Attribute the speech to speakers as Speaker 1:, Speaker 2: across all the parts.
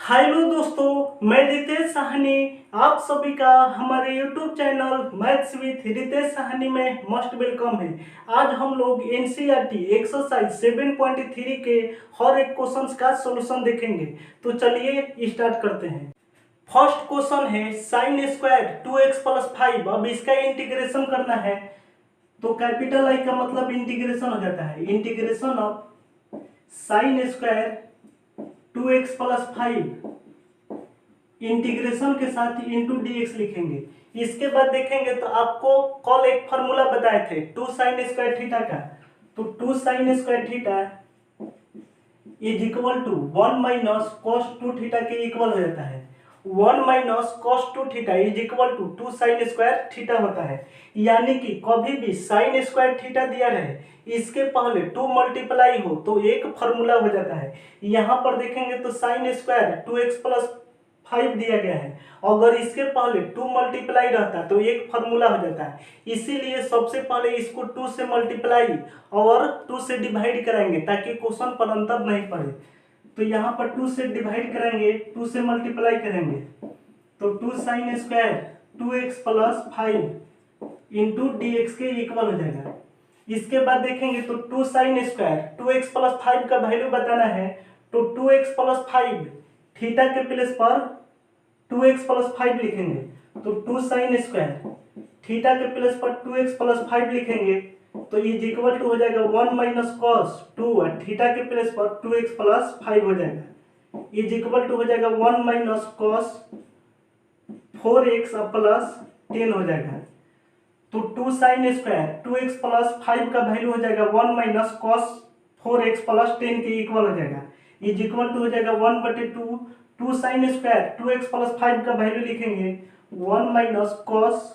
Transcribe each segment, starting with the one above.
Speaker 1: Hello दोस्तों, मैं रितेश साहनी आप सभी का हमारे YouTube channel maths with Ritesh Sahni में मोस्ट वेलकम है। आज हम लोग एनसीईआरटी एक्सरसाइज 7.3 के हर एक क्वेश्चंस का सॉल्यूशन देखेंगे। तो चलिए स्टार्ट करते हैं। फर्स्ट क्वेश्चन है साइन स्क्वायर 2x प्लस 5। अब इसका इंटीग्रेशन करना है तो कैपिटल आई का मतलब इंटीग्रेशन हो जाता है। Integration of sine square 2x plus 5 integration के साथ इंटू dx लिखेंगे। इसके बाद देखेंगे तो आपको कल एक फार्मूला बताए थे 2 साइन स्क्वायर थीटा का। तो 2 sine square theta is equal to 1 minus cos 2 theta के इक्वल हो जाता है। 1 minus cos 2 theta is equal to 2 sine square theta होता है। यानी कि कभी भी साइन स्क्वायर थीटा दिया रहे इसके पहले 2 मल्टीप्लाई हो तो एक फार्मूला हो जाता है। यहाँ पर देखेंगे तो साइन स्क्वायर 2x प्लस 5 दिया गया है, अगर इसके पहले 2 मल्टीप्लाई रहता तो एक फार्मूला हो जाता है। इसीलिए सबसे पहले इसको 2 से मल्टीप्लाई और 2 से डिवाइड कराएंगे ताकि क्वेश्चन पर अंतर नहीं पड़े। तो यहाँ पर 2 से डिवाइड करेंगे, 2 से मल्टीप्लाई करेंगे तो 2 sine square 2x plus 5 into D X के इक्वल हो जाएगा। इसके बाद देखेंगे तो 2 साइन स्क्वायर 2x प्लस 5 का वैल्यू बताना है तो 2x प्लस 5 थीटा के प्लेस पर 2x प्लस 5 लिखेंगे। तो 2 साइन स्क्वायर थीटा के प्लेस पर 2x प्लस 5 लिखेंगे तो इज इक्वल टू हो जाएगा 1 माइनस कॉस 2 और थीटा के प्लेस पर 2x प्लस 5 हो जाएगा। इज इक्वल टू हो जाएगा 1 माइनस कॉस 4x प्लस 10 हो जाएगा। तो 2 साइन स्क्वायर 2x प्लस 5 का वैल्यू हो जाएगा 1 माइनस कॉस 4x प्लस 10 के इक्वल हो जाएगा। इज इक्वल टू हो जाएगा 1/2 2 साइन स्क्वायर 2x प्लस 5 का वैल्यू लिखेंगे 1 minus cos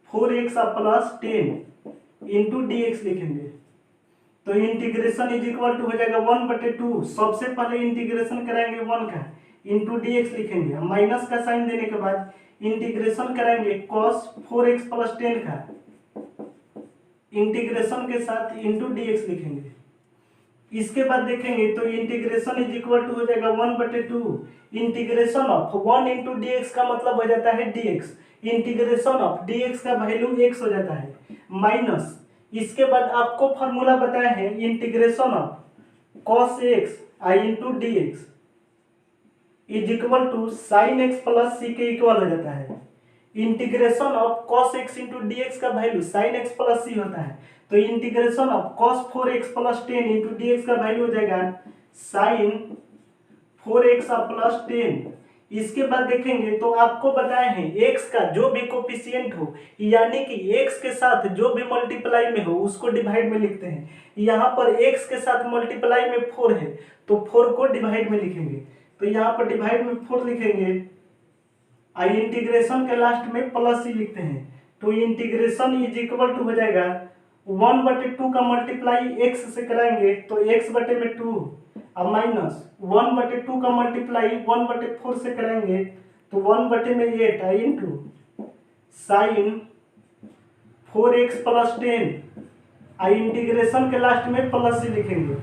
Speaker 1: 4x plus 10 into D x लिखेंगे। तो इंटीग्रेशन इज इक्वल टू हो जाएगा 1/2। सबसे पहले इंटीग्रेशन कराएंगे 1 का इंटू डी एक्स लिखेंगे। माइनस का साइन देने के बाद इंटीग्रेशन कराएंगे cos 4x प्लस 10 का इंटीग्रेशन के साथ इंटू डी एक्स लिखेंगे। इसके बाद देखेंगे तो इंटीग्रेशन इज इक्वल टू हो जाएगा 1/2 integration of 1 into D x का मतलब हो जाता है dx। इंटीग्रेशन ऑफ dx का वैल्यू x हो जाता है माइनस। इसके बाद आपको फॉर्मूला बताया है इंटीग्रेशन ऑफ cos x आई into D x is equal to sine x plus c के इक्वल हो जाता है। Integration of cos x into D x का value sine x plus c होता है। तो integration of cos 4x plus 10 into D x का value हो जाएगा साइन 4x प्लस 10। इसके बाद देखेंगे तो आपको बताए हैं x का जो भी कोफिशिएंट हो यानी कि x के साथ जो भी मल्टीप्लाई में हो उसको डिवाइड में लिखते हैं। यहाँ पर x के साथ मल्टीप्लाई में 4 है तो 4 को डिवाइड में लिखेंगे। तो यहाँ पर डिवाइड में 4 लिखेंगे आई इंटीग्रेशन के लास्ट में प्लस ही लिखते हैं। तो इंटीग्रेशन इज इक्वल टू हो जाएगा 1/2 का मल्टीप्लाई x से कराएंगे तो x बटे में 2 अब माइनस 1/2 का मल्टीप्लाई 1/4 से कराएंगे तो 1 बटे में 8 आई इंटू साइन 4x प्लस 10 आई इंटीग्रेशन के लास्ट में प्लस ही लिखेंगे।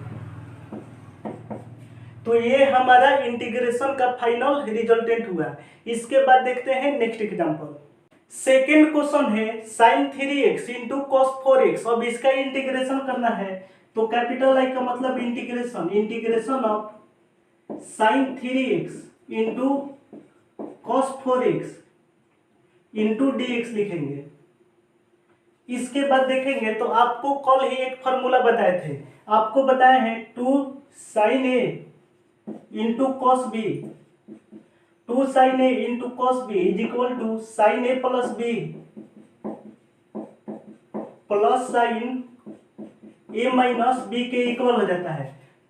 Speaker 1: तो ये हमारा इंटीग्रेशन का फाइनल रिजल्टेंट हुआ। इसके बाद देखते हैं नेक्स्ट एग्जांपल। सेकेंड क्वेश्चन है sin 3x into cos 4x। अब इसका इंटीग्रेशन करना है तो कैपिटल आई का मतलब integration of sin 3x into cos 4x into dx लिखेंगे। इसके बाद देखेंगे तो आपको कल ही एक फार्मूला बताए थे। आपको बताया है 2 sin a into cos B 2 sin a into cos B is equal to sine A plus B plus sine A minus B के इक्वल हो जाता है।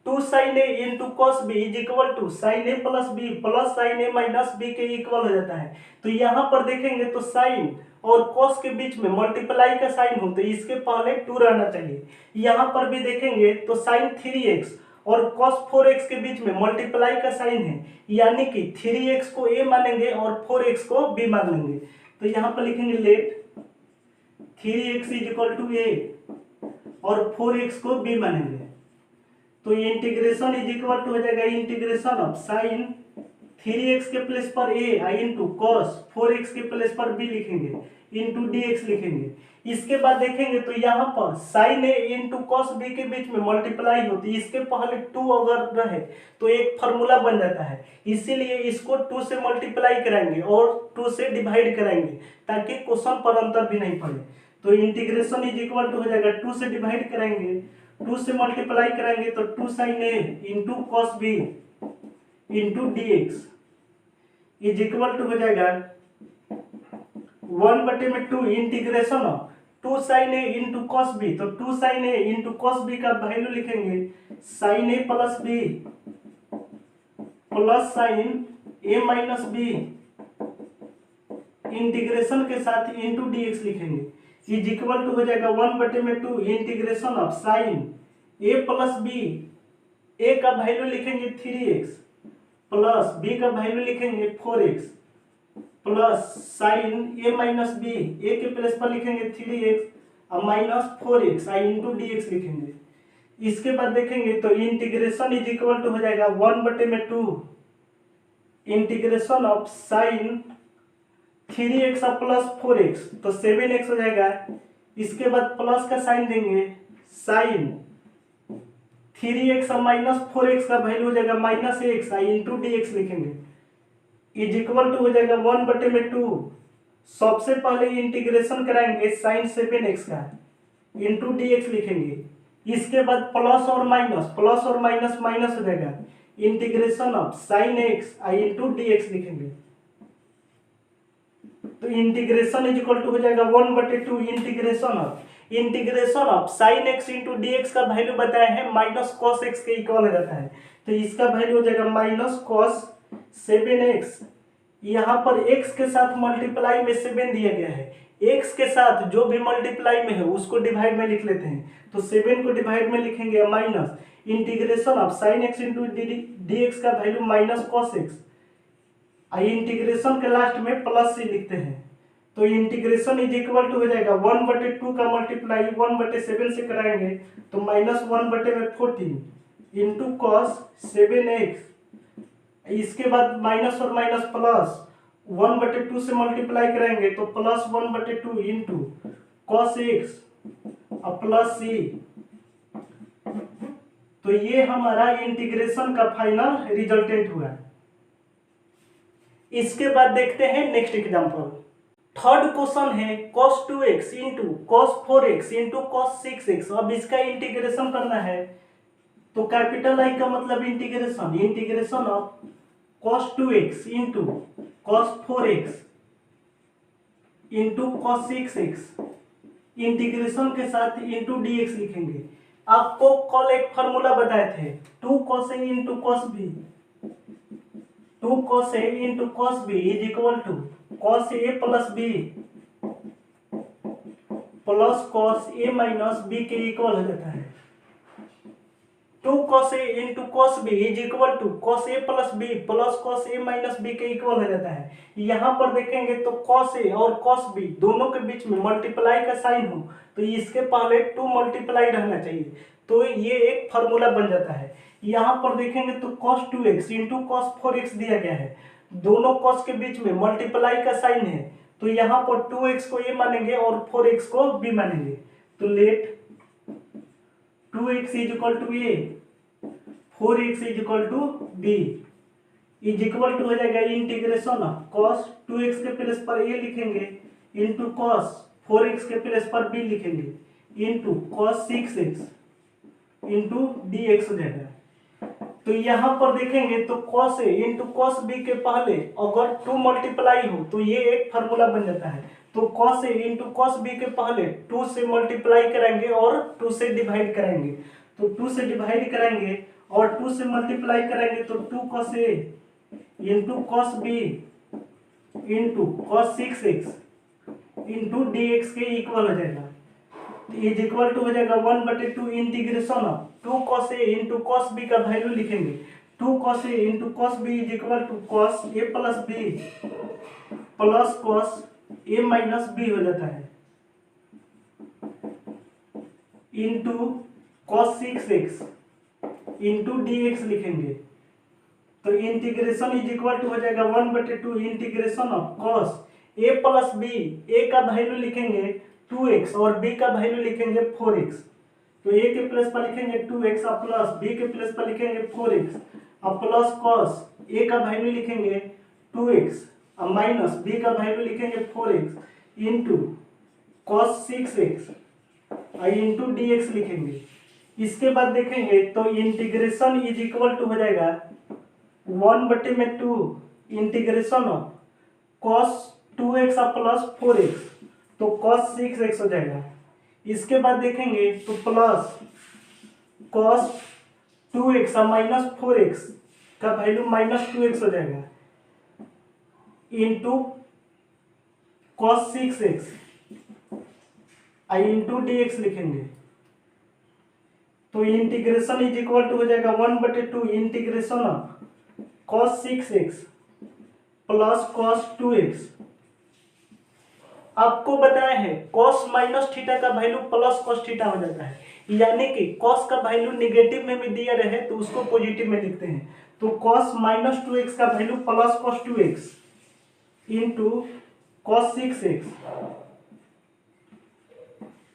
Speaker 1: 2 sin a into cos B is equal to sine A plus B plus sine A minus B के equal हो जाता है। तो यहाँ पर देखेंगे तो साइन और कॉस के बीच में मल्टीप्लाई का साइन हो तो इसके पहले 2 रहना चाहिए। यहाँ पर भी देखेंगे तो साइन 3x और cos 4x के बीच में मल्टीप्लाई का साइन है यानी कि 3x को a मानेंगे और 4x को b मान लेंगे। तो यहाँ पर लिखेंगे let 3x is equal to a और 4x को b मानेंगे। तो इंटीग्रेशन इज इक्वल टू हो जाएगा इंटीग्रेशन ऑफ साइन 3x के प्लेस पर a आई इंटू कॉस 4x के प्लेस पर b लिखेंगे इंटू dx लिखेंगे। इसके बाद देखेंगे तो यहाँ पर साइन ए इंटू कॉस बी के बीच में मल्टीप्लाई होती है, इसके पहले 2 अगर रहे तो एक फार्मूला बन जाता है, इसीलिए इसको 2 से मल्टीप्लाई कराएंगे और 2 से डिवाइड कराएंगे ताकि क्वेश्चन पर अंतर भी नहीं पड़े। तो इंटीग्रेशन इज इक्वल टू हो जाएगा 2 से डिवाइड कराएंगे, 2 से मल्टीप्लाई कराएंगे तो 2 sine A into cos b into dx is equal to हो जाएगा 1/2 integration of 2 sine A into cos b. तो 2 साइन ए इंटू कॉस बी का वैल्यू लिखेंगे साइन ए प्लस बी प्लस साइन ए माइनस बी इंटीग्रेशन के साथ into dx लिखेंगे is equal to हो जाएगा 1/2 integration of sine A plus b, a का value लिखेंगे 3x प्लस बी का वैल्यू लिखेंगे 4x प्लस साइन ए माइनस बी, ए के प्लेस पर लिखेंगे 3x और माइनस 4x आई इंटू dx लिखेंगे। इसके बाद देखेंगे तो इंटीग्रेशन इज इक्वल टू हो जाएगा 1/2 integration of sign 3x plus 4x तो 7x हो जाएगा। इसके बाद प्लस का साइन देंगे साइन 3x और माइनस 4x का वैल्यू हो जाएगा माइनस x आई इंटू dx लिखेंगे इज इक्वल टू हो जाएगा 1/2। सबसे पहले इंटीग्रेशन कराएंगे साइन 7x का इंटू dx लिखेंगे। इसके बाद प्लस और माइनस माइनस हो जाएगा इंटीग्रेशन ऑफ साइन x आई इंटू dx लिखेंगे। तो इंटीग्रेशन इज इक्वल टू हो जाएगा 1/2 integration of sign x into dx का वैल्यू बताया है माइनस कॉस x के इक्वल हो जाता है, तो इसका वैल्यू हो जाएगा माइनस कॉस 7x। यहाँ पर x के साथ मल्टीप्लाई में 7 दिया गया है, x के साथ जो भी मल्टीप्लाई में है उसको डिवाइड में लिख लेते हैं, तो 7 को डिवाइड में लिखेंगे minus integration of sign x into dx का value minus cos x, integration के लास्ट में प्लस से लिखते हैं। तो इंटीग्रेशन इज इक्वल टू हो जाएगा 1/2 का मल्टीप्लाई 1/7 से कराएंगे तो माइनस 1/14 इंटू कॉस 7x। इसके बाद माइनस और माइनस प्लस 1/2 से मल्टीप्लाई करेंगे तो प्लस 1/2 इंटू कॉस x और प्लस c। तो ये हमारा इंटीग्रेशन का फाइनल रिजल्टेंट हुआ। इसके बाद देखते हैं नेक्स्ट एग्जांपल। थर्ड क्वेश्चन है cos 2x into cos 4x into cos 6x। अब इसका इंटीग्रेशन करना है, तो कैपिटल आई का मतलब integration of cos 2x into cos 4x into cos 6x integration के साथ इंटू dx लिखेंगे। आपको कल एक फॉर्मूला बताए थे 2 cos a into cos b, 2 cos a into cos b is equal to cos a plus b plus cos a minus b के equal हो जाता है। 2 cos a into cos b is equal to cos a plus b plus cos a minus b के equal हो जाता है। यहाँ पर देखेंगे तो cos a और cos b दोनों के बीच में मल्टीप्लाई का साइन हो तो इसके पहले 2 मल्टीप्लाई रहना चाहिए, तो ये एक फार्मूला बन जाता है। यहाँ पर देखेंगे तो cos 2x into cos 4x दिया गया है, दोनों cos के बीच में मल्टीप्लाई का साइन है, तो यहाँ पर 2x को a मानेंगे और 4x को b मानेंगे। तो let 2x is equal to a, 4x is equal to b is equal to हो जाएगा इंटीग्रेशन ऑफ cos 2x के प्लेस पर a लिखेंगे इंटू cos 4x के प्लेस पर b लिखेंगे into cos 6x into dx हो जाएगा। तो यहाँ पर देखेंगे तो cos a into cos b के पहले अगर 2 मल्टीप्लाई हो तो ये एक फार्मूला बन जाता है। तो cos a into cos b के पहले 2 से मल्टीप्लाई करेंगे और 2 से डिवाइड करेंगे, तो 2 से डिवाइड करेंगे और 2 से मल्टीप्लाई करेंगे तो 2 cos a into cos b into cos 6x into dx के इक्वल हो जाएगा। इज इक्वल टू हो जाएगा 1/2 integration of 2 cos a into cos b का वैल्यू लिखेंगे। 2 cos a into cos b is equal to cos a plus b plus cos a minus b हो जाता है into cos 6x into dx लिखेंगे। तो integration is equal to हो जाएगा 1/2 integration of cos a plus b. A का value लिखेंगे 2x और b का वैल्यू लिखेंगे 4x। तो a के प्लेस पर लिखेंगे 2x और प्लस b के प्लेस पर लिखेंगे 4x और प्लस कॉस a का वैल्यू लिखेंगे 2x और माइनस b का वैल्यू लिखेंगे 4x इंटू कॉस 6x और इंटू dx लिखेंगे। इसके बाद देखेंगे तो इंटीग्रेशन इज इक्वल टू हो जाएगा 1/2 इंटीग्रेशन ऑफ कॉस 2x और प्लस 4x। तो कॉस 6x हो जाएगा। इसके बाद देखेंगे तो प्लस कॉस 2x और माइनस 4x का वैल्यू माइनस 2x हो जाएगा इंटू कॉस 6x और इंटू dx लिखेंगे। तो इंटीग्रेशन इज इक्वल टू हो जाएगा 1/2 integration of cos 6x plus cos 2x। आपको बताया है कॉस माइनस थीटा का वैल्यू प्लस कॉस थीटा हो जाता है, यानी कि कॉस का वैल्यू निगेटिव में भी दिया रहे तो उसको पॉजिटिव में लिखते हैं। तो कॉस माइनस 2x का value plus cos 2x into cos 6x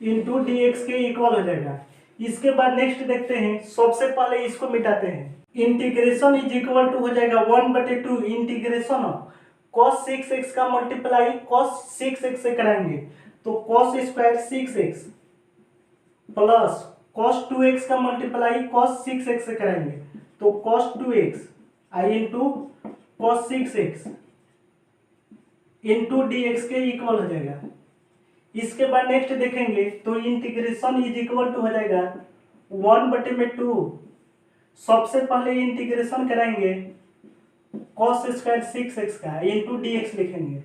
Speaker 1: into dx के इक्वल हो जाएगा। इसके बाद नेक्स्ट देखते हैं, सबसे पहले इसको मिटाते हैं। इंटीग्रेशन इज इक्वल टू हो जाएगा 1/2 इंटीग्रेशन ऑफ cos 6x का मल्टीप्लाई cos 6x से कराएंगे तो cos square 6x plus cos 2x का मल्टीप्लाई cos 6x से कराएंगे तो cos 2x आई into cos 6x into dx के इक्वल हो जाएगा। इसके बाद नेक्स्ट देखेंगे तो इंटीग्रेशन इज इक्वल टू हो जाएगा 1/2। सबसे पहले इंटीग्रेशन कराएंगे cos स्क्वायर 6x का इंटू dx लिखेंगे,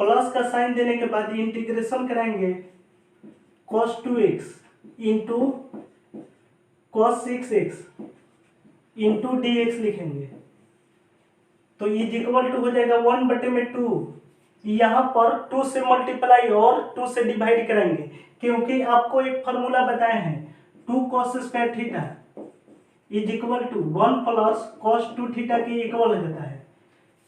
Speaker 1: प्लस का साइन देने के बाद इंटीग्रेशन कराएंगे cos 2x into cos 6x into dx लिखेंगे। तो इज इक्वल टू हो जाएगा 1/2। यहाँ पर 2 से मल्टीप्लाई और 2 से डिवाइड कराएंगे, क्योंकि आपको एक फॉर्मूला बताए हैं 2 cos square theta is equal to 1 plus cos 2 theta के इक्वल हो जाता है।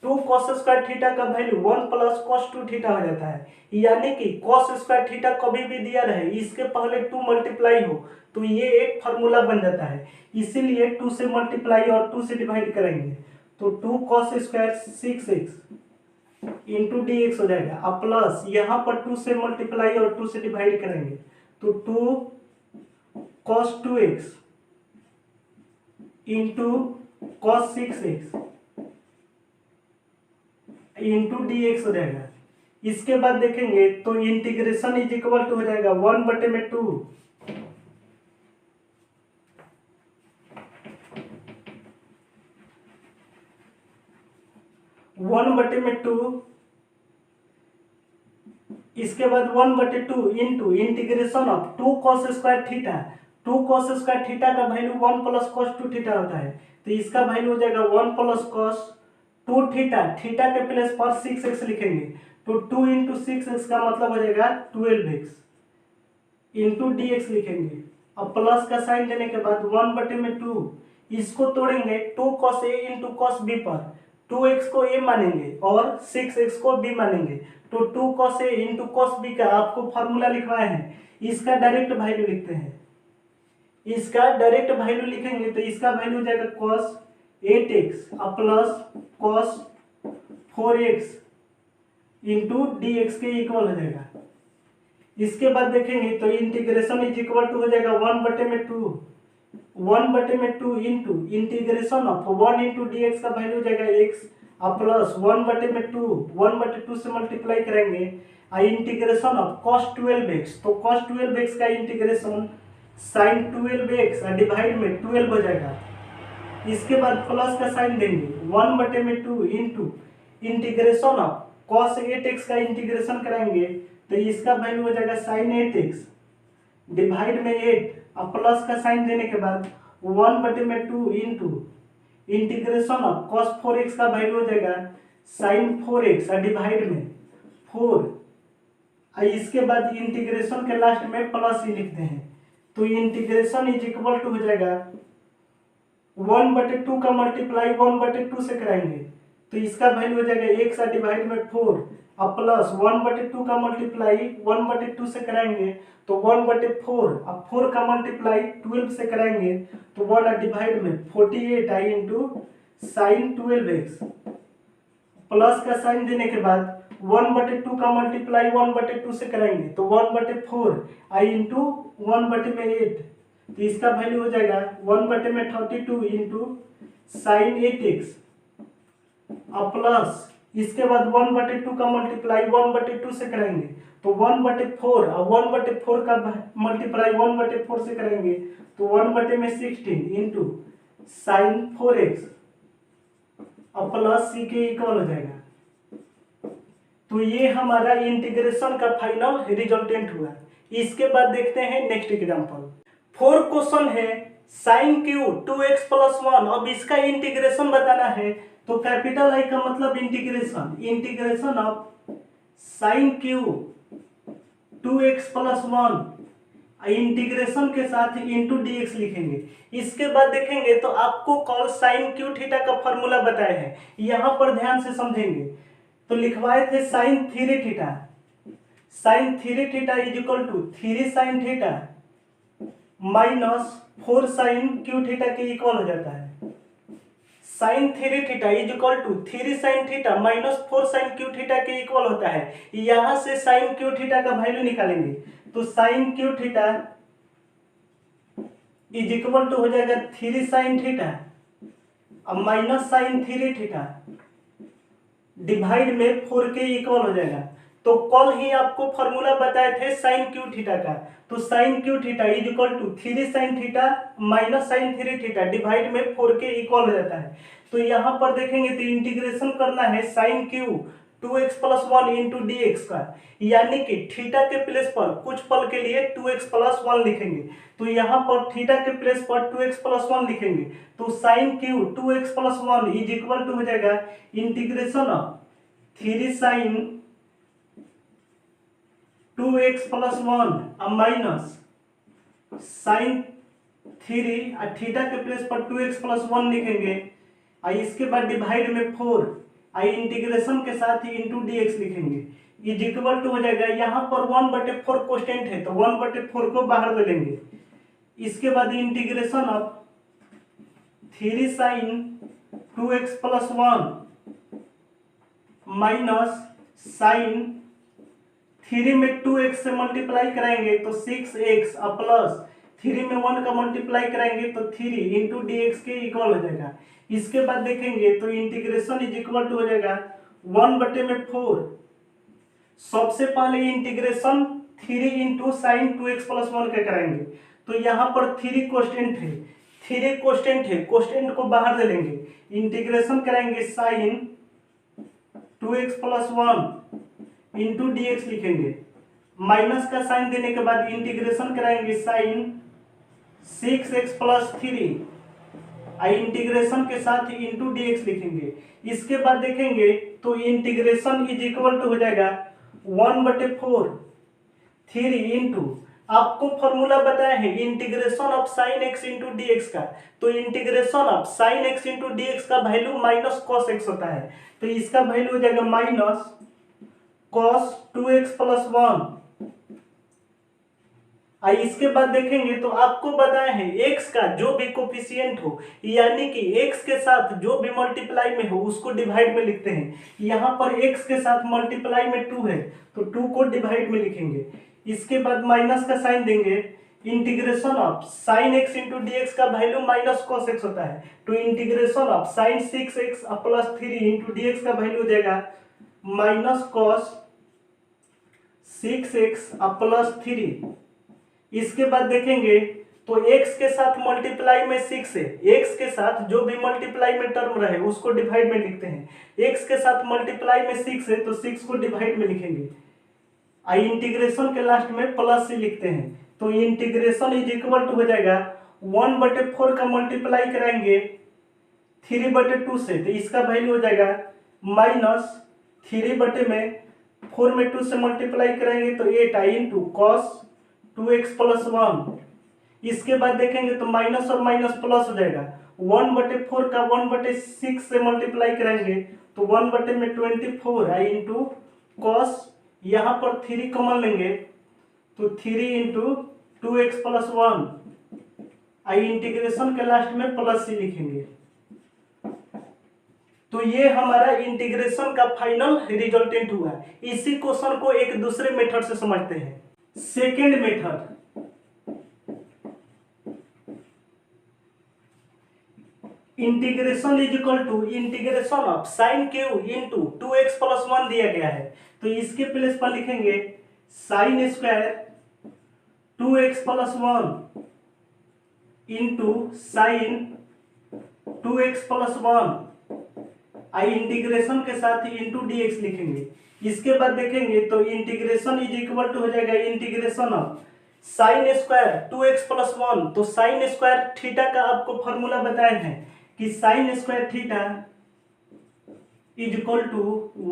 Speaker 1: 2 cos स्क्वायर थीटा का वैल्यू 1 प्लस cos 2 थीटा हो जाता है, यानी कि cos स्क्वायर थीटा कभी भी दिया रहे इसके पहले 2 मल्टीप्लाई हो तो ये एक फार्मूला बन जाता है। इसीलिए 2 से मल्टीप्लाई और 2 से डिवाइड करेंगे तो 2 cos square 6x into dx हो जाएगा और प्लस यहाँ पर 2 से मल्टीप्लाई और 2 से डिवाइड करेंगे तो 2 cos 2x into cos 6x into dx हो जाएगा। इसके बाद देखेंगे तो इंटीग्रेशन इज इक्वल टू हो जाएगा 1/2 1/2। इसके बाद 1/2 into integration of 2 cos square theta. 2 cos square theta का वैल्यू 1 प्लस cos 2 थीटा होता है, तो इसका वैल्यू हो जाएगा 1 प्लस cos 2 थीटा। थीटा के प्लेस पर 6x लिखेंगे तो 2 इंटू 6x का मतलब हो जाएगा 12x इंटू dx लिखेंगे और प्लस का साइन देने के बाद 1/2। इसको तोड़ेंगे 2 cos a into cos b पर 2x को a मानेंगे और 6x को b मानेंगे तो 2 cos a into cos b का आपको फॉर्मूला लिखवाए हैं, इसका डायरेक्ट वैल्यू लिखते हैं। इसका डायरेक्ट वैल्यू लिखेंगे तो इसका वैल्यू हो जाएगा cos 8x और plus cos 4x into dx के इक्वल हो जाएगा। इसके बाद देखेंगे तो इंटीग्रेशन इज इक्वल टू हो जाएगा 1/2 into integration of 1 into dx का वैल्यू हो जाएगा x और प्लस 1/2 से मल्टीप्लाई करेंगे और इंटीग्रेशन ऑफ cos 12x तो cos 12x का इंटीग्रेशन sin 12x और डिवाइड में 12 हो जाएगा। इसके बाद प्लस का साइन देंगे 1/2 into integration of cos 8x का इंटीग्रेशन कराएंगे तो इसका वैल्यू हो जाएगा sin 8x डिवाइड में 8 और प्लस का साइन देने के बाद 1/2 into integration of cos 4x का वैल्यू हो जाएगा sin 4x और डिवाइड में 4 और इसके बाद इंटीग्रेशन के लास्ट में प्लस ही लिखते हैं तो इंटीग्रेशन इज इक्वल टू हो जाएगा 1/2 का मल्टीप्लाई 1/2 से कराएंगे तो इसका वैल्यू हो जाएगा 1 सा डिवाइड में 4 अब प्लस 1/2 का मल्टीप्लाई 1/2 से कराएंगे तो 1/4 अब 4 का मल्टीप्लाई 12 से कराएंगे तो 1 डिवाइड में 48 आई इंटू साइन 12x प्लस का साइन देने के बाद 1/2 का मल्टीप्लाई 1/2 से कराएंगे तो 1/4 आई इंटू 1/8 तो इसका वैल्यू हो जाएगा 1/32 इंटू साइन 8x अब प्लस इसके बाद 1/2 का मल्टीप्लाई 1/2 से कराएंगे तो 1/4 अब 1/4 का मल्टीप्लाई 1/4 से करेंगे तो 1/16 इंटू साइन 4x अब प्लस सी के इक्वल हो जाएगा। तो ये हमारा इंटीग्रेशन का फाइनल रिजल्टेंट हुआ। इसके बाद देखते हैं नेक्स्ट एग्जांपल। 4 क्वेश्चन है साइन क्यू 2x + 1। अब इसका इंटीग्रेशन बताना है तो कैपिटल आई का मतलब integration of sine cube 2x + 1 integration के साथ इंटू dx लिखेंगे। इसके बाद देखेंगे तो आपको कॉल साइन क्यू थीटा का फॉर्मूला बताया है, यहां पर ध्यान से समझेंगे। तो लिखवाए थे sine 3 theta is equal to 3 sine theta minus 4 sine cube theta के इक्वल हो जाता है। Sine 3 theta is equal to 3 sine theta minus 4 sine cube theta के इक्वल होता है। यहां से साइन क्यू थीटा का वैल्यू निकालेंगे तो sine cube theta is equal to हो जाएगा 3 साइन थीटा अब माइनस साइन 3 थीटा डिवाइड में 4 के इक्वल हो जाएगा। तो कल ही आपको फॉर्मूला बताए थे साइन क्यू थीटा का, तो sine cube theta is equal to 3 sine theta minus sine 3 theta divide में 4 के इक्वल हो जाता है। तो यहाँ पर देखेंगे तो इंटीग्रेशन करना है sine cube 2x + 1 into dx का, यानी कि थीटा के प्लेस पर कुछ पल के लिए 2x + 1 लिखेंगे। तो यहाँ पर थीटा के प्लेस पर 2x + 1 लिखेंगे तो sine cube 2x + 1 is equal to हो जाएगा इंटीग्रेशन ऑफ 3 साइन 2x + 1 अब माइनस साइन 3 और थीटा के प्लेस पर 2x + 1 लिखेंगे और इसके बाद डिवाइड में 4 और इंटीग्रेशन के साथ ही इंटू dx लिखेंगे इज इक्वल टू हो जाएगा। यहाँ पर 1/4 कांस्टेंट है तो 1/4 को बाहर ले लेंगे। इसके बाद integration of 3 sine 2x + 1 minus sine 3 में 2x से मल्टीप्लाई कराएंगे तो 6x और प्लस 3 में 1 का मल्टीप्लाई कराएंगे तो 3 इंटू dx के इक्वल हो जाएगा। इसके बाद देखेंगे तो इंटीग्रेशन इज इक्वल टू हो जाएगा 1/4। सबसे पहले इंटीग्रेशन 3 इंटू साइन 2x + 1 का कराएंगे तो यहाँ पर 3 कांस्टेंट है, कांस्टेंट को बाहर ले लेंगे। इंटीग्रेशन कराएंगे साइन 2x + 1 इंटू dx लिखेंगे, माइनस का साइन देने के बाद इंटीग्रेशन कराएंगे साइन 6x + 3 इंटीग्रेशन के साथ ही इंटू dx लिखेंगे। इसके बाद देखेंगे तो इंटीग्रेशन इज इक्वल टू हो जाएगा 1/4 3 इंटू आपको फॉर्मूला बताया है integration of sign x into dx का, तो integration of sign x into dx का वैल्यू माइनस कॉस x होता है तो इसका वैल्यू हो जाएगा माइनस cos 2x + 1। इसके बाद देखेंगे तो आपको बताया है x का जो भी कोफिशिएंट हो यानी कि x के साथ जो भी मल्टीप्लाई में हो उसको डिवाइड में लिखते हैं। यहाँ पर x के साथ मल्टीप्लाई में 2 है तो 2 को डिवाइड में लिखेंगे। इसके बाद माइनस का साइन देंगे। Integration of sign x into dx का वैल्यू माइनस cos x होता है तो integration of sign 6x plus 3 into dx का वैल्यू हो जाएगा माइनस cos 6x प्लस 3। इसके बाद देखेंगे तो x के साथ मल्टीप्लाई में 6 है, x के साथ जो भी मल्टीप्लाई में टर्म रहे उसको डिवाइड में लिखते हैं। x के साथ मल्टीप्लाई में 6 है तो 6 को डिवाइड में लिखेंगे और इंटीग्रेशन के लास्ट में प्लस से लिखते हैं तो इंटीग्रेशन इज इक्वल टू हो जाएगा 1/4 का मल्टीप्लाई कराएंगे 3/2 से तो इसका वैल्यू हो जाएगा माइनस 3/4 में 2 से मल्टीप्लाई कराएंगे तो 8 इंटू कॉस 2x + 1। इसके बाद देखेंगे तो माइनस और माइनस प्लस हो जाएगा 1/4 का 1/6 से मल्टीप्लाई करेंगे तो 1/24 आई इंटू कॉस, यहाँ पर 3 कॉमन लेंगे तो 3 इंटू 2x+1 आई इंटीग्रेशन के लास्ट में प्लस सी लिखेंगे। तो ये हमारा इंटीग्रेशन का फाइनल रिजल्टेंट हुआ। इसी क्वेश्चन को एक दूसरे मेथड से समझते हैं। Second method, integration is equal to integration of sine cube into 2x+1 दिया गया है, तो इसके प्लेस पर लिखेंगे sine square 2x+1 into sine 2x+1 आई इंटीग्रेशन के साथ ही इंटू dx लिखेंगे। इसके बाद देखेंगे तो इंटीग्रेशन इज इक्वल टू हो जाएगा integration of sine square 2x+1, तो साइन स्क्वायर थीटा का आपको फॉर्मूला बताए हैं कि sine square theta is equal to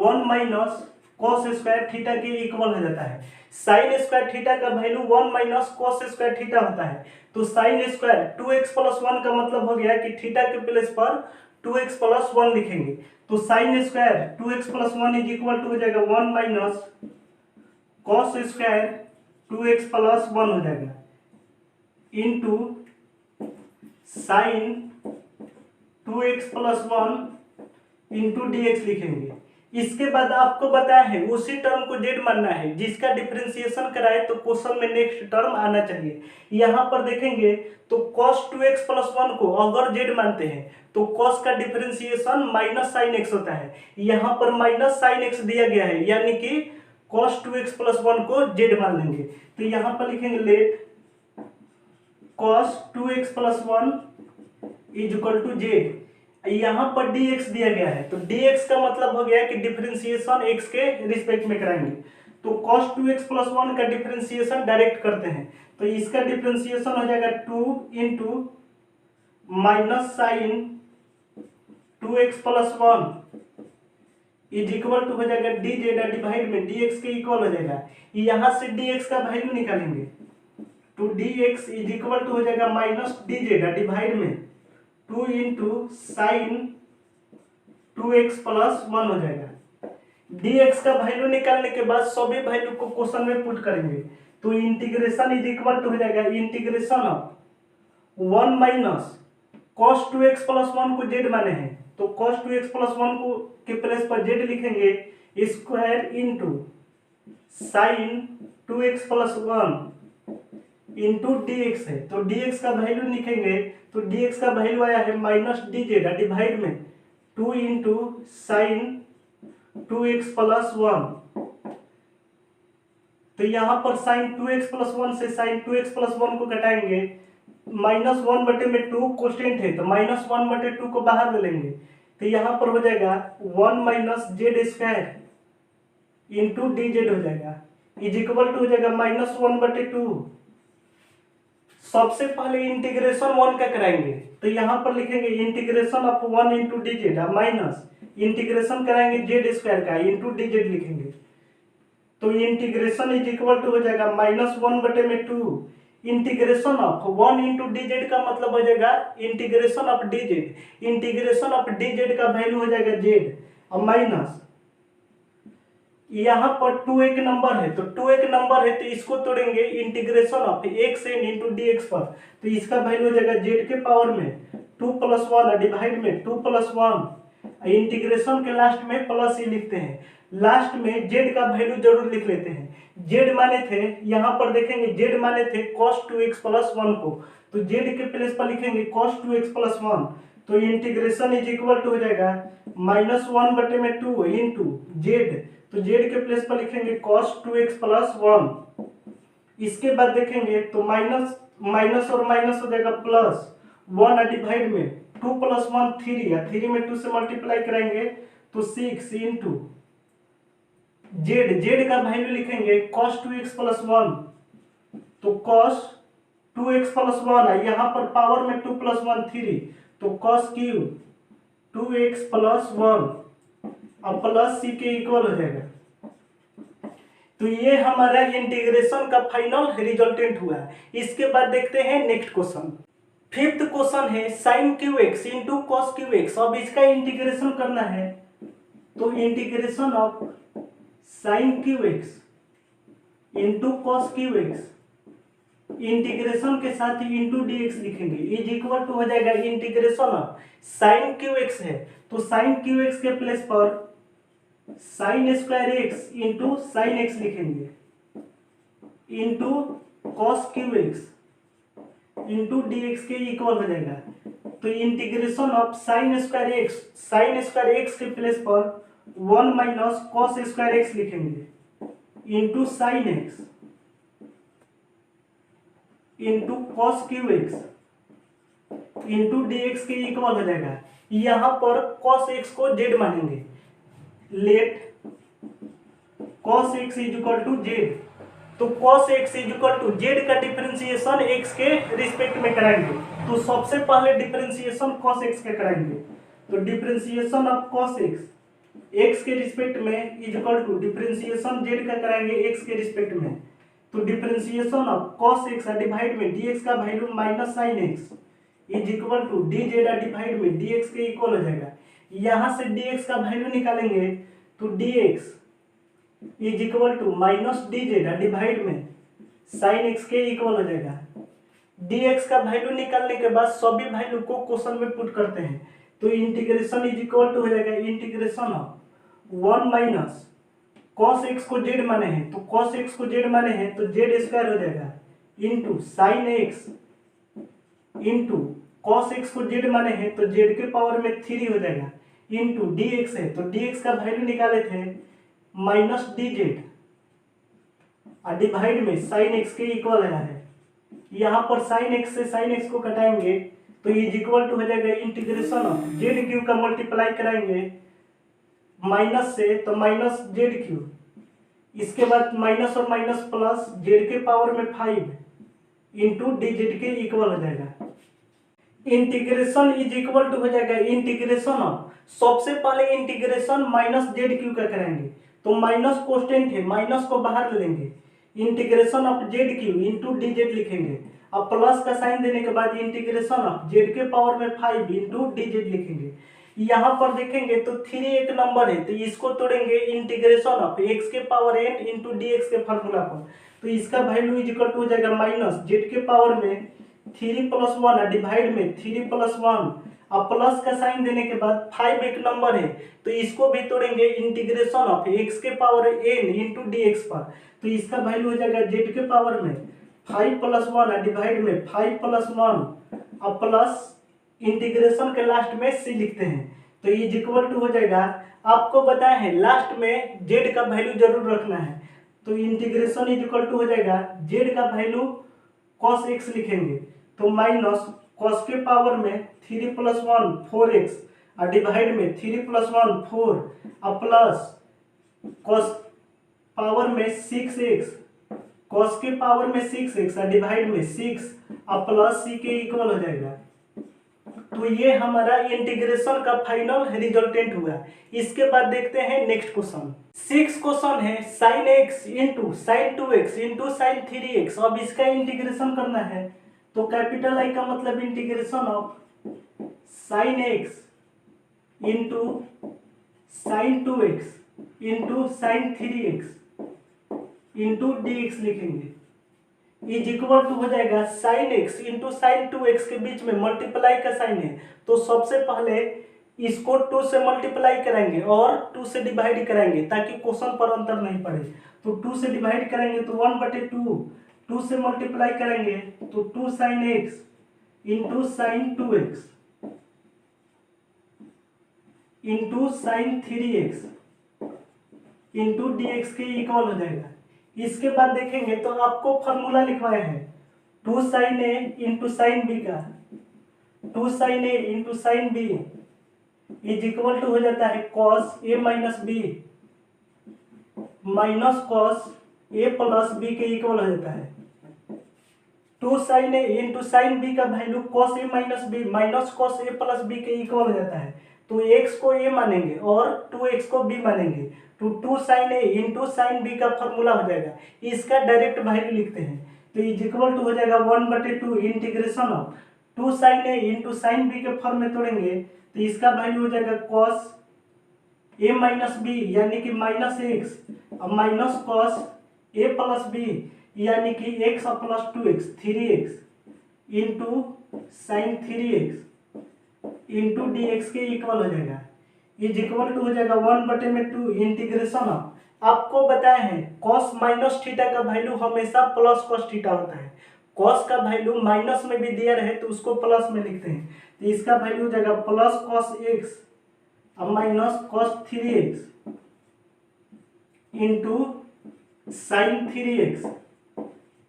Speaker 1: 1 minus cos square theta के इक्वल हो जाता है। साइन स्क्वायर थीटा का value 1 minus cos square theta होता है, तो साइन स्क्वायर 2x+1 का मतलब हो गया कि थीटा के प्लेस पर 2x+1 लिखेंगे, तो sine square 2x+1 is equal to हो जाएगा 1 माइनस कॉस स्क्वायर 2x+1 हो जाएगा into sine 2x+1 into dx लिखेंगे। इसके बाद आपको बताया है उसी टर्म को जेड मानना है, जिसका डिफरेंशिएशन कराए तो क्वेश्चन में नेक्स्ट टर्म आना चाहिए। यहाँ पर देखेंगे तो cos 2x+1 को अगर जेड मानते हैं तो cos का डिफरेंशिएशन माइनस साइन एक्स होता है, यहाँ पर माइनस साइन एक्स दिया गया है, यानी कि cos 2x+1 को जेड मान लेंगे। तो यहाँ पर लिखेंगे let cos 2x+1 is equal to Z, यहाँ पर dx दिया गया है, तो dx का मतलब हो गया कि डिफरेंशिएशन x के रिस्पेक्ट में कराएंगे, तो cos 2x+1 का डिफरेंशिएशन डायरेक्ट करते हैं, तो इसका डिफरेंशिएशन हो जाएगा 2 into minus sine 2x+1 is equal to हो जाएगा dz डिवाइड में dx के इक्वल हो जाएगा। यहाँ से dx का वैल्यू निकालेंगे तो dx इज इक्वल टू हो जाएगा माइनस dz डिवाइड में 2 इंटू साइन 2x+1 हो जाएगा। dx का वैल्यू निकालने के बाद सभी वैल्यू को क्वेश्चन में पुट करेंगे, तो इंटीग्रेशन इज इक्वल टू हो जाएगा integration of 1 minus cos 2x+1 को जेड माने हैं, तो cos 2x+1 को के प्लेस पर जेड लिखेंगे square into sine 2x+1 into dx है, तो dx का वैल्यू लिखेंगे तो dx का वैल्यू आया है माइनस dz डिवाइड में 2 इंटू साइन 2x+1, तो यहाँ पर साइन 2x+1 से साइन 2x+1 को घटाएंगे, -1/2 कोस्टेंट है तो -1/2 को बाहर ले लेंगे, तो यहाँ पर हो जाएगा 1 minus Z square into dz हो जाएगा इज इक्वल टू हो जाएगा -1/2। सबसे पहले इंटीग्रेशन 1 का कराएंगे, तो यहाँ पर लिखेंगे integration of 1 into dz minus integration कराएंगे जेड स्क्वायर का इंटू dz लिखेंगे, तो इंटीग्रेशन इज इक्वल टू हो जाएगा -1/2 इंटीग्रेशन ऑफ 1 इंटू dz का मतलब हो जाएगा integration of dz, integration of dz का वैल्यू हो जाएगा z और माइनस यहाँ पर 2 एक नंबर है, तो 2 एक नंबर है तो इसको तोड़ेंगे integration of x n into dx पर, तो इसका वैल्यू हो जाएगा z के पावर में 2+1 डिवाइड में 2+1, इंटीग्रेशन के लास्ट में प्लस ही लिखते हैं, लास्ट में z का वैल्यू जरूर लिख लेते हैं। z माने थे यहाँ पर देखेंगे z माने थे cos 2x+1 को, तो z के प्लेस पर लिखेंगे cos 2x+1, तो इंटीग्रेशन इज इक्वल टू हो जाएगा -1/2 इंटू z, तो z के प्लेस पर लिखेंगे cos 2x+1। इसके बाद देखेंगे तो माइनस माइनस और माइनस हो जाएगा प्लस 1 डिवाइड में 2+1 3 या 3 में 2 से मल्टीप्लाई करेंगे तो 6 इंटू z का वैल्यू लिखेंगे cos 2x+1, तो cos 2x+1 है, यहाँ पर पावर में 2+1 3, तो cos क्यूब 2x+1 अब प्लस सी के इक्वल हो जाएगा। तो ये हमारा इंटीग्रेशन का फाइनल रिजल्टेंट हुआ है। इसके बाद देखते हैं नेक्स्ट क्वेश्चन। फिफ्थ क्वेश्चन है sine cube x into cos cube x. अब इसका इंटीग्रेशन करना है, तो integration of sine cube x into cos cube x, integration के साथ ही इंटू डी एक्स लिखेंगे, इज इक्वल टू हो जाएगा integration of sine cube x है तो साइन क्यू एक्स के प्लेस पर sine square x into sine x लिखेंगे, into cos cube x into D X के इक्वल हो जाएगा। तो integration of sine square X के प्लेस पर 1 माइनस कॉस स्क्वायर एक्स लिखेंगे, into sine X into cos cube x into D X के equal हो जाएगा। यहां पर कॉस एक्स को जेड मानेंगे, let cos X is equal to Z. तो cos x is equal to Z का डिफरेंशिएशन x के रिस्पेक्ट में कराएंगे, तो सबसे पहले डिफरेंशिएशन cos x का कराएंगे। तो डिफरेंशिएशन ऑफ cos x के रिस्पेक्ट में is equal to differentiation z का कराएंगे x के रिस्पेक्ट में। तो differentiation of cos x divide में dx का value minus sine x is equal to dz divide में dx के इक्वल हो जाएगा। यहां से dx का वैल्यू निकालेंगे तो dx is equal to minus D Z divide में साइन एक्स के इक्वल हो जाएगा। dx का वैल्यू निकालने के बाद सभी वैल्यू को क्वेश्चन में पुट करते हैं, तो इंटीग्रेशन इज इक्वल टू हो जाएगा integration of 1 minus cos x को z माने हैं तो cos x को z माने हैं तो z स्क्वायर हो जाएगा, into sine X into cos x को z माने हैं तो z के पावर में 3 हो जाएगा, इंटू dx है तो dx का वैल्यू निकाले थे माइनस डी जेड डिवाइड में साइन एक्स के इक्वल आया है। यहाँ पर साइन एक्स से साइन एक्स को घटाएंगे तो इज इक्वल टू हो जाएगा इंटीग्रेशन ऑफ जेड क्यू का मल्टीप्लाई कराएंगे माइनस से तो माइनस जेड क्यू, इसके बाद माइनस और माइनस प्लस जेड के पावर में 5 इंटू डी जेड के इक्वल हो जाएगा। इंटीग्रेशन इज इक्वल टू हो जाएगा इंटीग्रेशन ऑफ, सबसे पहले इंटीग्रेशन माइनस जेड क्यू का कराएंगे तो माइनस कोस्टेंट है, माइनस को बाहर ले लेंगे, integration of Z Q into D Z लिखेंगे। अब प्लस का साइन देने के बाद इंटीग्रेशन ऑफ जेड के पावर में 5 इंटू डी जेड लिखेंगे। यहाँ पर देखेंगे तो 3 एक नंबर है तो इसको तोड़ेंगे इंटीग्रेशन ऑफ एक्स के power n into D X के फार्मूला पर, तो इसका वैल्यू इज इक्वल टू हो जाएगा माइनस जेड के पावर में 3 प्लस 1 डिवाइड में 3 प्लस 1, अब प्लस का साइन देने के बाद 5 एक नंबर है तो इसको भी तोड़ेंगे इंटीग्रेशन ऑफ x के power n into D x पर, तो इसका वैल्यू हो जाएगा z के पावर में 5 प्लस 1 डिवाइड में 5 प्लस 1, अब प्लस इंटीग्रेशन के लास्ट में c लिखते हैं तो इज इक्वल टू हो जाएगा। आपको बताया है लास्ट में z का वैल्यू जरूर रखना है, तो इंटीग्रेशन इज इक्वल टू हो जाएगा z का वैल्यू cos x लिखेंगे तो माइनस cos के पावर में 3 प्लस 1 4x डिवाइड में 3 प्लस 1 4, अब प्लस cos पावर में 6x, cos के पावर में 6x डिवाइड में 6, अब प्लस c के इक्वल हो जाएगा। तो ये हमारा इंटीग्रेशन का फाइनल रिजल्टेंट हुआ। इसके बाद देखते हैं नेक्स्ट क्वेश्चन। 6 क्वेश्चन है sine x into sine 2x into sine 3x। अब इसका इंटीग्रेशन करना है तो कैपिटल आई का मतलब integration of sign x into sine 2x into sine 3x into dx लिखेंगे, इज इक्वल टू हो जाएगा sign x into sine 2x के बीच में मल्टीप्लाई का साइन है तो सबसे पहले इसको 2 से मल्टीप्लाई कराएंगे और 2 से डिवाइड कराएंगे ताकि क्वेश्चन पर अंतर नहीं पड़े। तो 2 से डिवाइड करेंगे तो 1/2, 2 से मल्टीप्लाई करेंगे तो 2 sine x into sine 2x into sine 3x into dx के इक्वल हो जाएगा। इसके बाद देखेंगे तो आपको फॉर्मूला लिखवाया है 2 sine a into sine b का, 2 sine a into sine b is equal to हो जाता है cos a minus b minus cos a plus b के इक्वल हो जाता है। 2 sine a into sine b का value cos a minus b minus cos a plus b के equal हो जाता है, तो x को a मानेंगे और 2x को b मानेंगे तो 2 sine a into sine b का फॉर्मूला हो जाएगा। इसका डायरेक्ट वैल्यू लिखते हैं तो इज इक्वल टू हो जाएगा 1/2 integration of two sine A into sine B के फॉर्म में तोड़ेंगे तो इसका वैल्यू हो जाएगा कॉस ए माइनस बी यानी कि माइनस एक्स और minus cos a plus B यानी कि एक्स और plus 2x 3x into sine 3x into D X के इक्वल हो जाएगा। इज इक्वल टू हो जाएगा 1/2 इंटीग्रेशन ऑफ, आपको बताया है कॉस माइनस थीटा का वैल्यू हमेशा प्लस कॉस थीटा होता है। कॉस का वैल्यू माइनस में भी दिया रहे तो उसको प्लस में लिखते हैं, तो इसका वैल्यू हो जाएगा प्लस कॉस एक्स और minus cos 3x into sine 3x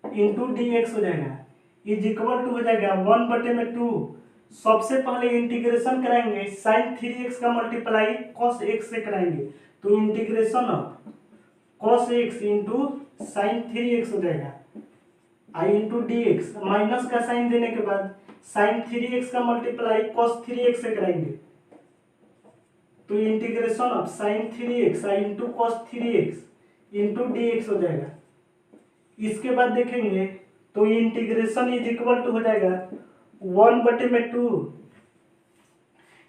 Speaker 1: into D X हो जाएगा। इज इक्वल टू हो जाएगा 1/2। सबसे पहले इंटीग्रेशन कराएंगे साइन 3x का मल्टीप्लाई कॉस x से कराएंगे, तो integration of cos x into sine 3x हो जाएगा आई इंटू डी एक्स। माइनस का साइन देने के बाद साइन 3x का मल्टीप्लाई कॉस 3x से कराएंगे, तो integration of sign 3x I into cos 3x into D X हो जाएगा। इसके बाद देखेंगे तो इंटीग्रेशन इज इक्वल टू हो जाएगा 1/2।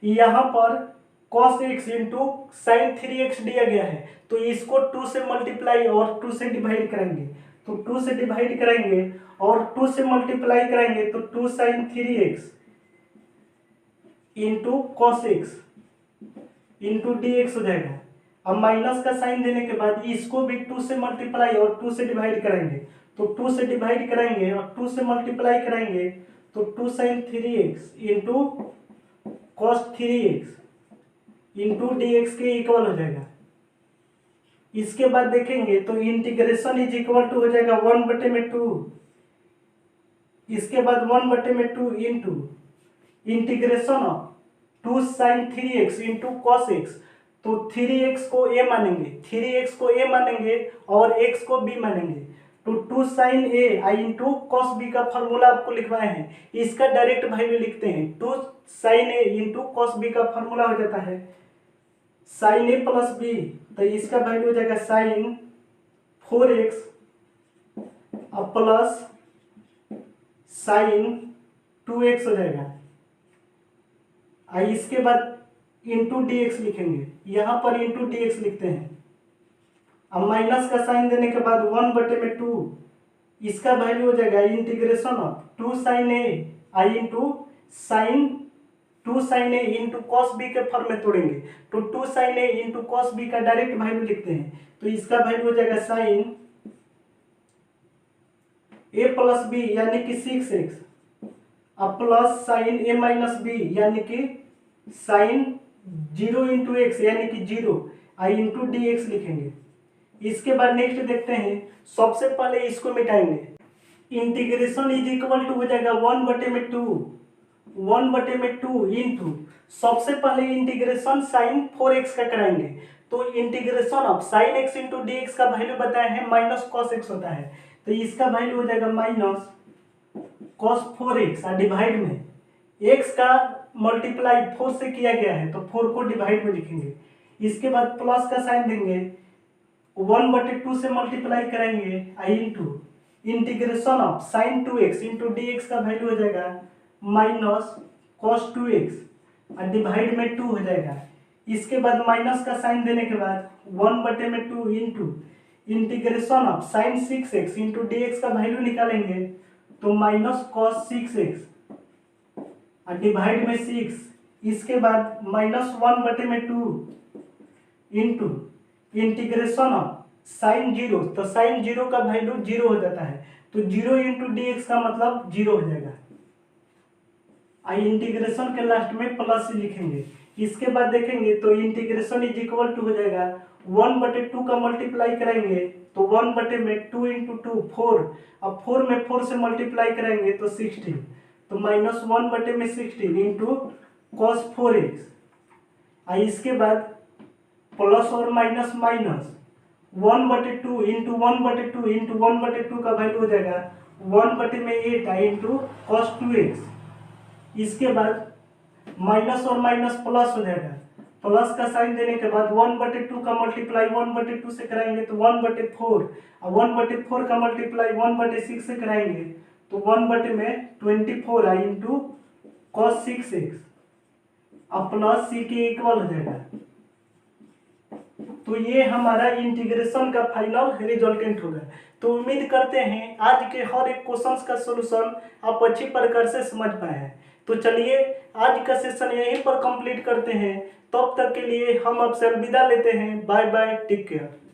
Speaker 1: यहाँ पर cos x into sine 3x दिया गया है, तो इसको 2 से मल्टीप्लाई और 2 से डिवाइड करेंगे, तो 2 से डिवाइड करेंगे और 2 से मल्टीप्लाई करेंगे तो 2 sine 3x into cos X into D X हो जाएगा। अब माइनस का साइन देने के बाद इसको भी 2 से मल्टीप्लाई और 2 से डिवाइड करेंगे, तो 2 से डिवाइड करेंगे और 2 से मल्टीप्लाई करेंगे तो 2 sine 3x into cos 3x into D X के इक्वल हो जाएगा। इसके बाद देखेंगे तो इंटीग्रेशन इज इक्वल टू हो जाएगा 1/2। इसके बाद 1/2 into integration of 2 sine 3x into cos X, तो 3x को a मानेंगे, 3x को a मानेंगे और x को b मानेंगे, तो 2 साइन a आई इंटू कॉस b का फॉर्मूला आपको लिखवाए हैं, इसका डायरेक्ट वैल्यू लिखते हैं। 2 sine a into cos b का फॉर्मूला हो जाता है साइन a प्लस b, तो इसका वैल्यू हो जाएगा साइन 4x और प्लस साइन 2x हो जाएगा। इसके बाद इंटू डी एक्स लिखेंगे, यहाँ पर इंटू डी एक्स लिखते हैं। अब माइनस का साइन देने के बाद 1/2, इसका वैल्यू हो जाएगा इंटीग्रेशन ऑफ 2 साइन ए आई इंटू साइन 2 साइन ए इंटू कॉस बी के फॉर्म में तोड़ेंगे, तो 2 साइन ए इंटू कॉस बी का डायरेक्ट वैल्यू लिखते हैं, तो इसका वैल्यू हो जाएगा साइन ए प्लस बी यानी कि 6x अब प्लस साइन ए माइनस बी यानी कि साइन 0 इंटू एक्स यानी कि 0 आई इंटू डी एक्स लिखेंगे। इसके बाद नेक्स्ट देखते हैं, सबसे पहले इसको मिटाएंगे। इंटीग्रेशन इज इक्वल टू हो जाएगा 1/2 इंटू सबसे पहले इंटीग्रेशन साइन 4x का कराएंगे, तो integration of sign x into D x का वैल्यू बताया है माइनस कॉस x होता है, तो इसका वैल्यू हो जाएगा माइनस कॉस 4x और डिवाइड में x का मल्टीप्लाई 4 से किया गया है तो 4 को डिवाइड में लिखेंगे। इसके बाद प्लस का साइन देंगे, 1/2 से मल्टीप्लाई करेंगे आई into integration of sine 2x into D x का वैल्यू हो जाएगा माइनस कॉस 2x और डिवाइड में 2 हो जाएगा। इसके बाद माइनस का साइन देने के बाद 1/2 into integration of sign 6x into D x का वैल्यू निकालेंगे, तो माइनस कॉस 6x और डिवाइड में 6। इसके बाद minus 1/2 into integration of sign 0, तो साइन 0 का वैल्यू 0 हो जाता है, तो 0 इंटू डी एक्स का मतलब 0 हो जाएगा। आई इंटीग्रेशन के लास्ट में प्लस लिखेंगे। इसके बाद देखेंगे तो इंटीग्रेशन इज इक्वल टू हो जाएगा 1/2 का मल्टीप्लाई करेंगे तो 1/2 इंटू 2 4, अब 4 में 4 से मल्टीप्लाई करेंगे तो 16, तो माइनस 1/16 इंटू कॉस 4x। इसके बाद प्लस और माइनस माइनस 1/2 इंटू 1/2 इंटू 1/2 का वैल्यू हो जाएगा 1/8 इंटू कॉस 2x। इसके बाद माइनस और माइनस प्लस हो जाएगा, प्लस का साइन देने के बाद 1/2 का मल्टीप्लाई 1/2 से कराएंगे तो 1/4 और 1/4 का मल्टीप्लाई 1/6 से कराएंगे तो 1/24 आई इंटू cos 6x अब प्लस सी के इक्वल हो जाएगा। तो ये हमारा इंटीग्रेशन का फाइनल रिजल्टेंट होगा। तो उम्मीद करते हैं आज के हर एक क्वेश्चंस का सॉल्यूशन आप अच्छी प्रकार से समझ पाए हैं। तो चलिए आज का सेशन यहीं पर कंप्लीट करते हैं। तब तक के लिए हम आपसे अलविदा लेते हैं। Bye bye, take care.